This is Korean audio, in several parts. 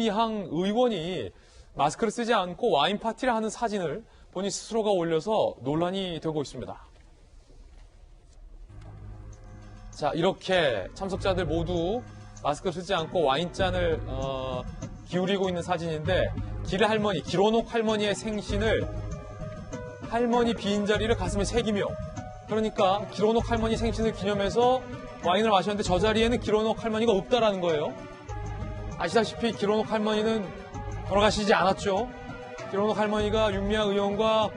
윤미향 의원이 마스크를 쓰지 않고 와인 파티를 하는 사진을 본인 스스로가 올려서 논란이 되고 있습니다. 자, 이렇게 참석자들 모두 마스크를 쓰지 않고 와인잔을 기울이고 있는 사진인데 기론옥 할머니의 생신을 할머니 빈자리를 가슴에 새기며, 그러니까 기론옥 할머니 생신을 기념해서 와인을 마셨는데 저 자리에는 기론옥 할머니가 없다라는 거예요. 아시다시피 기론옥 할머니는 돌아가시지 않았죠. 기론옥 할머니가 윤미향 의원과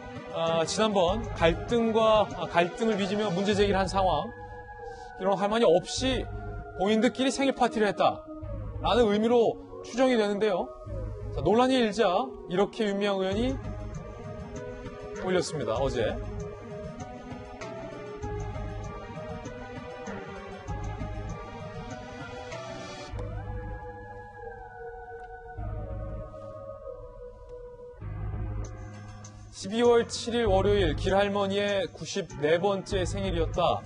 지난번 갈등을 빚으며 문제 제기를 한 상황, 기론옥 할머니 없이 본인들끼리 생일 파티를 했다라는 의미로 추정이 되는데요. 자, 논란이 일자 이렇게 윤미향 의원이 올렸습니다. 어제. (12월 7일) 월요일 길할머니의 94번째 생일이었다.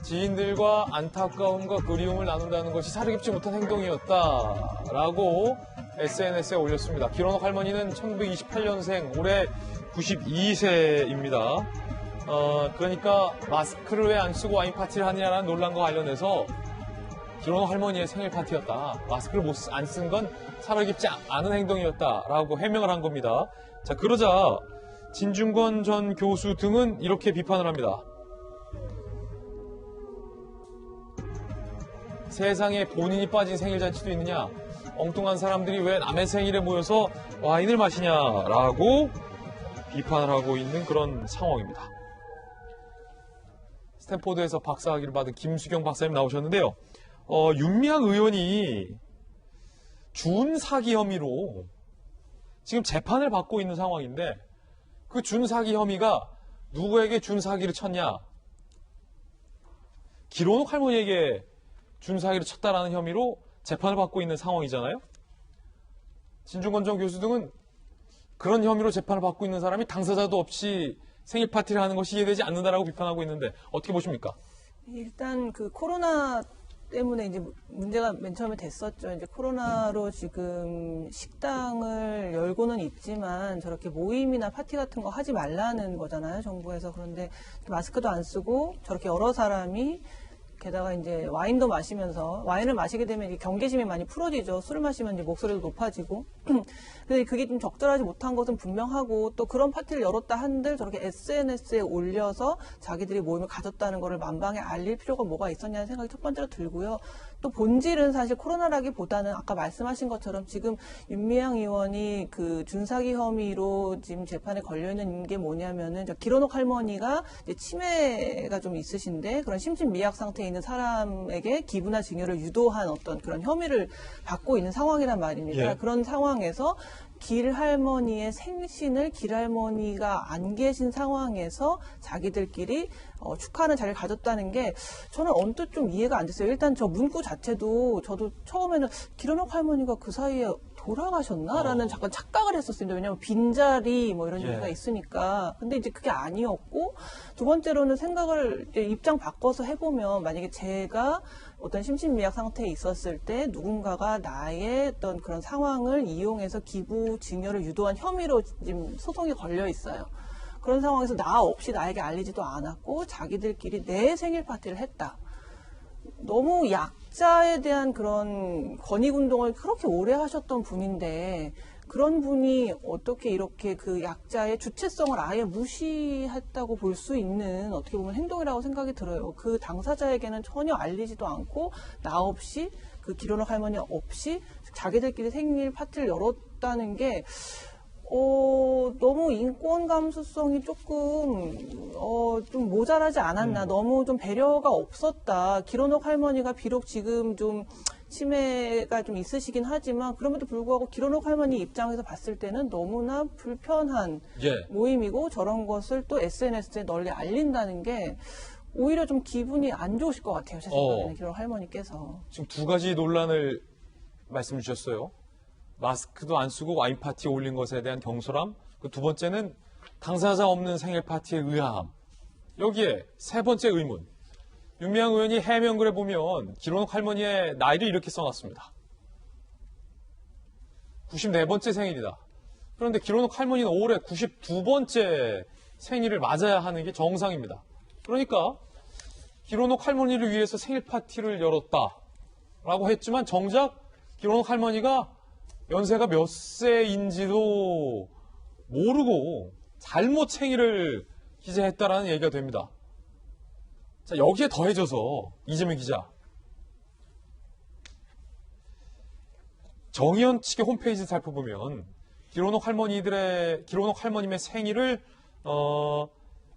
지인들과 안타까움과 그리움을 나눈다는 것이 사르깁지 못한 행동이었다 라고 SNS에 올렸습니다. 기론옥 할머니는 1928년생, 올해 92세입니다. 그러니까 마스크를 왜 안 쓰고 와인 파티를 하느냐라는 논란과 관련해서 기론옥 할머니의 생일 파티였다. 마스크를 안 쓴 건 사르깁지 않은 행동이었다라고 해명을 한 겁니다. 자, 그러자 진중권 전 교수 등은 이렇게 비판을 합니다. 세상에 본인이 빠진 생일 잔치도 있느냐? 엉뚱한 사람들이 왜 남의 생일에 모여서 와인을 마시냐라고 비판을 하고 있는 그런 상황입니다. 스탠포드에서 박사학위를 받은 김수경 박사님 나오셨는데요. 윤미향 의원이 준사기 혐의로 지금 재판을 받고 있는 상황인데, 그 준사기 혐의가 누구에게 준사기를 쳤냐? 기론옥 할머니에게 준사기를 쳤다라는 혐의로 재판을 받고 있는 상황이잖아요. 진중권 전 교수 등은 그런 혐의로 재판을 받고 있는 사람이 당사자도 없이 생일 파티를 하는 것이 이해되지 않는다라고 비판하고 있는데 어떻게 보십니까? 일단 그 코로나 때문에 이제 문제가 맨 처음에 됐었죠. 이제 코로나로 지금 식당을 열고는 있지만 저렇게 모임이나 파티 같은 거 하지 말라는 거잖아요, 정부에서. 그런데 마스크도 안 쓰고 저렇게 여러 사람이, 게다가 이제 와인도 마시면서, 와인을 마시게 되면 이게 경계심이 많이 풀어지죠. 술을 마시면 이제 목소리도 높아지고. 근데 그게 좀 적절하지 못한 것은 분명하고, 또 그런 파티를 열었다 한들 저렇게 SNS에 올려서 자기들이 모임을 가졌다는 거를 만방에 알릴 필요가 뭐가 있었냐는 생각이 첫 번째로 들고요. 또 본질은 사실 코로나라기보다는 아까 말씀하신 것처럼 지금 윤미향 의원이 그 준사기 혐의로 지금 재판에 걸려 있는 게 뭐냐면은, 기론옥 할머니가 이제 치매가 좀 있으신데 그런 심신미약 상태에 있는 사람에게 기부나 증여를 유도한 어떤 그런 혐의를 받고 있는 상황이란 말입니다. 예. 그런 상황에서 길할머니의 생신을 길할머니가 안 계신 상황에서 자기들끼리 축하하는 자리를 가졌다는 게 저는 언뜻 좀 이해가 안 됐어요. 일단 저 문구 자체도 저도 처음에는 기론옥 할머니가 그 사이에 돌아가셨나라는 잠깐 착각을 했었습니다. 왜냐하면 빈자리 뭐 이런 얘기가 있으니까. 근데 이제 그게 아니었고, 두 번째로는 생각을 이제 입장 바꿔서 해보면, 만약에 제가 어떤 심신미약 상태에 있었을 때 누군가가 나의 어떤 그런 상황을 이용해서 기부 증여를 유도한 혐의로 지금 소송이 걸려 있어요. 그런 상황에서 나 없이 나에게 알리지도 않았고 자기들끼리 내 생일 파티를 했다. 너무 약자에 대한 그런 권익운동을 그렇게 오래 하셨던 분인데, 그런 분이 어떻게 이렇게 그 약자의 주체성을 아예 무시했다고 볼 수 있는, 어떻게 보면 행동이라고 생각이 들어요. 그 당사자에게는 전혀 알리지도 않고 나 없이, 그 기론옥 할머니 없이 자기들끼리 생일 파티를 열었다는 게 너무 인권 감수성이 조금 좀 모자라지 않았나. 너무 좀 배려가 없었다. 기론옥 할머니가 비록 지금 좀 치매가 좀 있으시긴 하지만 그럼에도 불구하고 기론옥 할머니 입장에서 봤을 때는 너무나 불편한 모임이고, 저런 것을 또 SNS에 널리 알린다는 게 오히려 좀 기분이 안 좋으실 것 같아요. 제 생각에는 기론옥 할머니께서. 지금 두 가지 논란을 말씀 주셨어요. 마스크도 안 쓰고 와인 파티에 올린 것에 대한 경솔함, 그 두 번째는 당사자 없는 생일 파티의 의아함. 여기에 세 번째 의문. 윤미향 의원이 해명글에 보면 기론옥 할머니의 나이를 이렇게 써놨습니다. 94번째 생일이다. 그런데 기론옥 할머니는 올해 92번째 생일을 맞아야 하는 게 정상입니다. 그러니까 기론옥 할머니를 위해서 생일 파티를 열었다라고 했지만 정작 기론옥 할머니가 연세가 몇 세인지도 모르고 잘못 생일을 기재했다라는 얘기가 됩니다. 자, 여기에 더해져서 이재명 기자, 정의원 측의 홈페이지를 살펴보면 기론옥 할머님의 생일을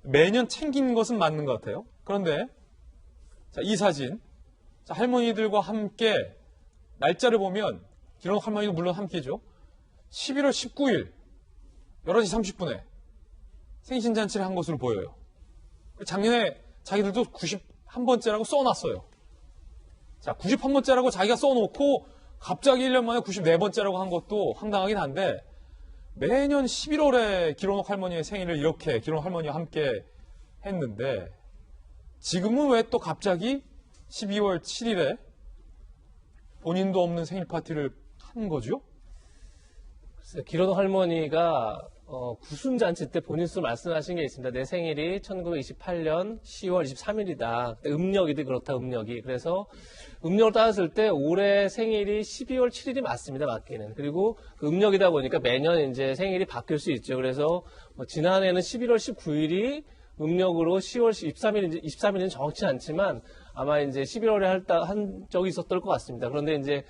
매년 챙긴 것은 맞는 것 같아요. 그런데 자, 이 사진, 자, 할머니들과 함께 날짜를 보면 기론옥 할머니도 물론 함께죠. 11월 19일 11시 30분에 생신잔치를 한 것으로 보여요. 작년에 자기들도 91번째라고 써놨어요. 자, 91번째라고 자기가 써놓고 갑자기 1년 만에 94번째라고 한 것도 황당하긴 한데 매년 11월에 기론옥 할머니의 생일을 이렇게 기론옥 할머니와 함께 했는데 지금은 왜 또 갑자기 12월 7일에 본인도 없는 생일 파티를 한 거죠? 기론옥 할머니가 구순잔치 때 본인 스스로 말씀하신 게 있습니다. 내 생일이 1928년 10월 23일이다. 음력이도 그렇다, 음력이. 그래서 음력을 따졌을 때 올해 생일이 12월 7일이 맞습니다, 맞기는. 그리고 그 음력이다 보니까 매년 이제 생일이 바뀔 수 있죠. 그래서 지난해는 11월 19일이 음력으로 10월 23일인지 정확치 않지만 아마 이제 11월에 한 적이 있었던 것 같습니다. 그런데 이제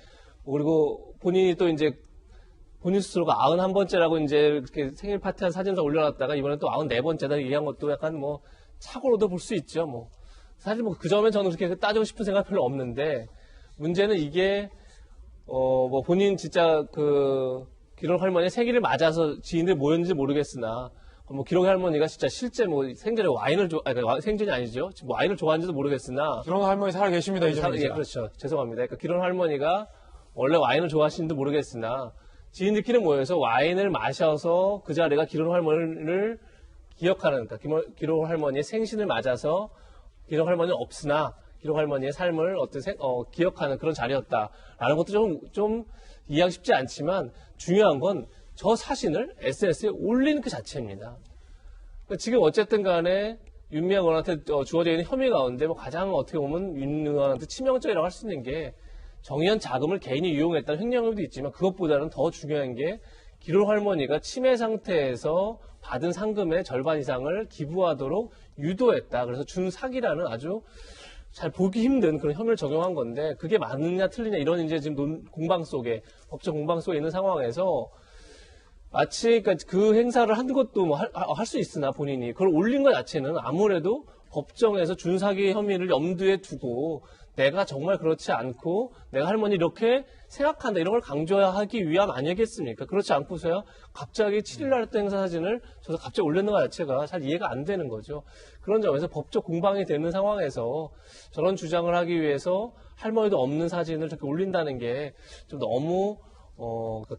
그리고 본인이 또 이제 본인 스스로가 91번째라고 이제 이렇게 생일 파티한 사진을 올려놨다가 이번에 또 94번째다 얘기한 것도 약간 뭐 착오로도 볼 수 있죠. 사실 그 점에 저는 그렇게 따지고 싶은 생각 별로 없는데 문제는 이게 본인 진짜 기록 할머니 생일을 맞아서 지인들 모였는지 모르겠으나 기록 할머니가 진짜 실제 생전에 와인을 생전이 아니죠. 지금 와인을 좋아하는지도 모르겠으나 기록 할머니 살아 계십니다, 이재명 기자. 예, 그렇죠. 죄송합니다. 그러니까 기록 할머니가 원래 와인을 좋아하시는지도 모르겠으나 지인들끼리 모여서 와인을 마셔서 그 자리가 기록 할머니를 기억하는, 그러니까 기록 할머니의 생신을 맞아서 기록 할머니는 없으나 기록 할머니의 삶을 기억하는 그런 자리였다라는 것도 좀 이해하기 쉽지 않지만 중요한 건 저 사진을 SNS에 올린 그 자체입니다. 그러니까 지금 어쨌든 간에 윤미향 의원한테 주어져 있는 혐의 가운데 가장 어떻게 보면 윤 의원한테 치명적이라고 할 수 있는 게 정의연 자금을 개인이 이용했다는 횡령도 있지만 그것보다는 더 중요한 게 기록 할머니가 치매 상태에서 받은 상금의 절반 이상을 기부하도록 유도했다. 그래서 준 사기라는 아주 잘 보기 힘든 그런 혐의를 적용한 건데 그게 맞느냐 틀리냐 이런 이제 지금 공방 속에 법적 공방 속에 있는 상황에서 마치 그러니까 그 행사를 한 것도 할 수 있으나 본인이 그걸 올린 것 자체는 아무래도 법정에서 준 사기 혐의를 염두에 두고 내가 정말 그렇지 않고 내가 할머니 이렇게 생각한다 이런 걸 강조하기 위함 아니겠습니까? 그렇지 않고서야 갑자기 7일날 했던 행사 사진을 저도 갑자기 올렸는 것 자체가 잘 이해가 안 되는 거죠. 그런 점에서 법적 공방이 되는 상황에서 저런 주장을 하기 위해서 할머니도 없는 사진을 저렇게 올린다는 게 좀 너무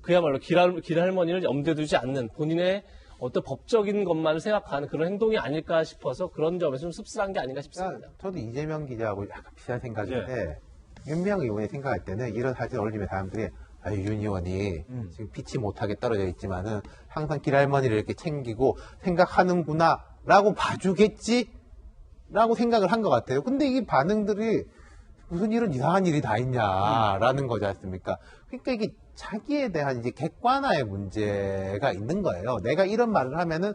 그야말로 길 할머니를 염두에 두지 않는 본인의 어떤 법적인 것만을 생각하는 그런 행동이 아닐까 싶어서 그런 점에서 좀 씁쓸한 게 아닌가 싶습니다. 저도 이재명 기자하고 약간 비슷한 생각인데 윤미향 의원이 생각할 때는 이런 사진 올리면 사람들이 윤 의원이 지금 피치 못하게 떨어져 있지만은 항상 길할머니를 이렇게 챙기고 생각하는구나 라고 봐주겠지 라고 생각을 한 것 같아요. 근데 이 반응들이 무슨 이런 이상한 일이 다 있냐라는 거지 않습니까? 그러니까 이게 자기에 대한 이제 객관화의 문제가 있는 거예요. 내가 이런 말을 하면은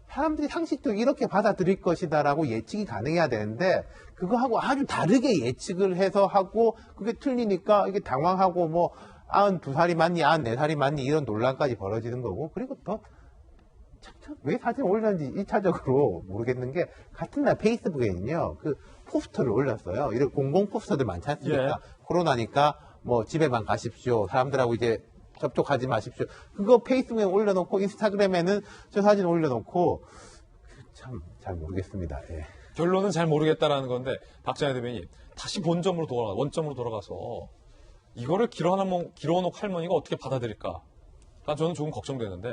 사람들이 상식적으로 이렇게 받아들일 것이다라고 예측이 가능해야 되는데 그거하고 아주 다르게 예측을 해서 하고 그게 틀리니까 이게 당황하고 92살이 맞니 94살이 맞니 이런 논란까지 벌어지는 거고 그리고 더 왜 사진 올렸는지 1차적으로 모르겠는 게 같은 날 페이스북에는요 그 포스터를 올렸어요. 이런 공공 포스터들 많지 않습니까? 예. 코로나니까 집에만 가십시오. 사람들하고 이제 접촉하지 마십시오. 그거 페이스북에 올려놓고 인스타그램에는 저 사진 올려놓고 참 잘 모르겠습니다. 예. 결론은 잘 모르겠다라는 건데 박찬희 대변인 다시 원점으로 돌아가서 이거를 기론옥 할머니가 어떻게 받아들일까? 저는 조금 걱정되는데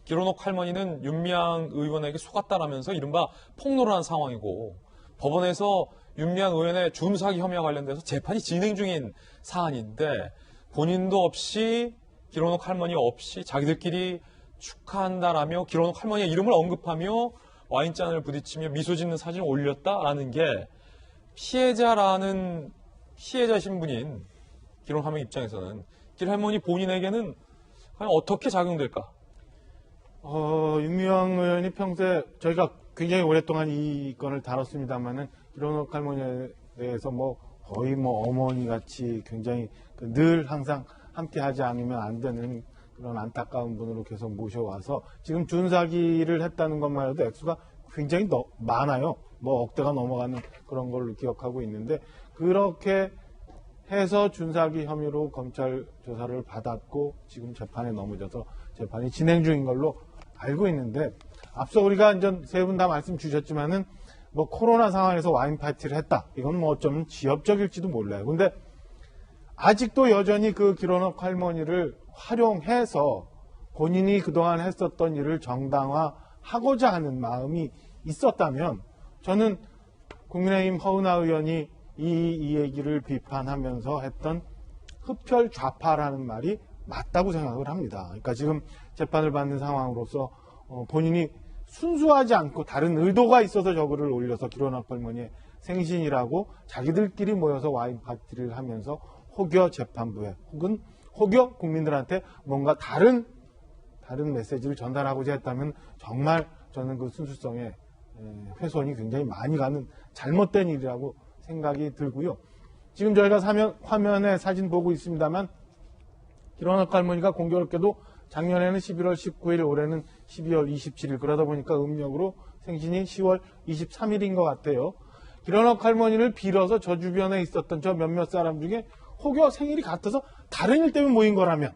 기론옥 할머니는 윤미향 의원에게 속았다라면서 이른바 폭로를 한 상황이고 법원에서 윤미향 의원의 준사기 혐의와 관련돼서 재판이 진행 중인 사안인데 본인도 없이 길원옥 할머니 없이 자기들끼리 축하한다라며 길원옥 할머니의 이름을 언급하며 와인잔을 부딪히며 미소 짓는 사진을 올렸다라는 게 피해자 신분인 길원옥 할머니 입장에서는 길 할머니 본인에게는 과연 어떻게 작용될까? 윤미향 의원이 평소에 저희가 굉장히 오랫동안 이 건을 다뤘습니다만은 길원옥 할머니에 대해서 거의 어머니 같이 굉장히 늘 항상 함께 하지 않으면 안 되는 그런 안타까운 분으로 계속 모셔와서 지금 준사기를 했다는 것만 해도 액수가 굉장히 많아요. 억대가 넘어가는 그런 걸로 기억하고 있는데 그렇게 해서 준사기 혐의로 검찰 조사를 받았고 지금 재판에 넘어져서 재판이 진행 중인 걸로 알고 있는데 앞서 우리가 세 분 다 말씀 주셨지만은 코로나 상황에서 와인 파티를 했다. 이건 어쩌면 지엽적일지도 몰라요. 근데 아직도 여전히 그 길원옥 할머니를 활용해서 본인이 그동안 했었던 일을 정당화하고자 하는 마음이 있었다면 저는 국민의힘 허은하 의원이 이 얘기를 비판하면서 했던 흡혈 좌파라는 말이 맞다고 생각을 합니다. 그러니까 지금 재판을 받는 상황으로서 본인이 순수하지 않고 다른 의도가 있어서 저거를 올려서 길원옥 할머니의 생신이라고 자기들끼리 모여서 와인 파티를 하면서 혹여 재판부에 혹은 혹여 국민들한테 뭔가 다른 메시지를 전달하고자 했다면 정말 저는 그 순수성에 훼손이 굉장히 많이 가는 잘못된 일이라고 생각이 들고요. 지금 저희가 화면에 사진 보고 있습니다만 길원옥 할머니가 공교롭게도 작년에는 11월 19일, 올해는 12월 27일 그러다 보니까 음력으로 생신이 10월 23일인 것 같아요. 길원옥 할머니를 빌어서 저 주변에 있었던 저 몇몇 사람 중에 혹여 생일이 같아서 다른 일 때문에 모인 거라면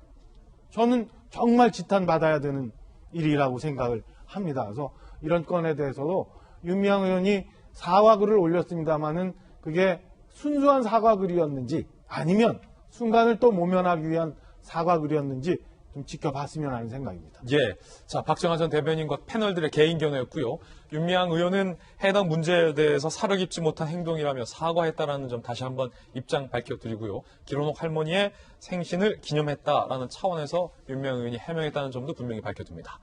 저는 정말 지탄받아야 되는 일이라고 생각을 합니다. 그래서 이런 건에 대해서도 윤미향 의원이 사과글을 올렸습니다마는 그게 순수한 사과글이었는지 아니면 순간을 또 모면하기 위한 사과글이었는지 좀 지켜봤으면 하는 생각입니다. 예. 자, 박정환 전 대변인과 패널들의 개인 견해였고요. 윤미향 의원은 해당 문제에 대해서 사려 깊지 못한 행동이라며 사과했다라는 점 다시 한번 입장 밝혀드리고요. 길원옥 할머니의 생신을 기념했다라는 차원에서 윤미향 의원이 해명했다는 점도 분명히 밝혀둡니다.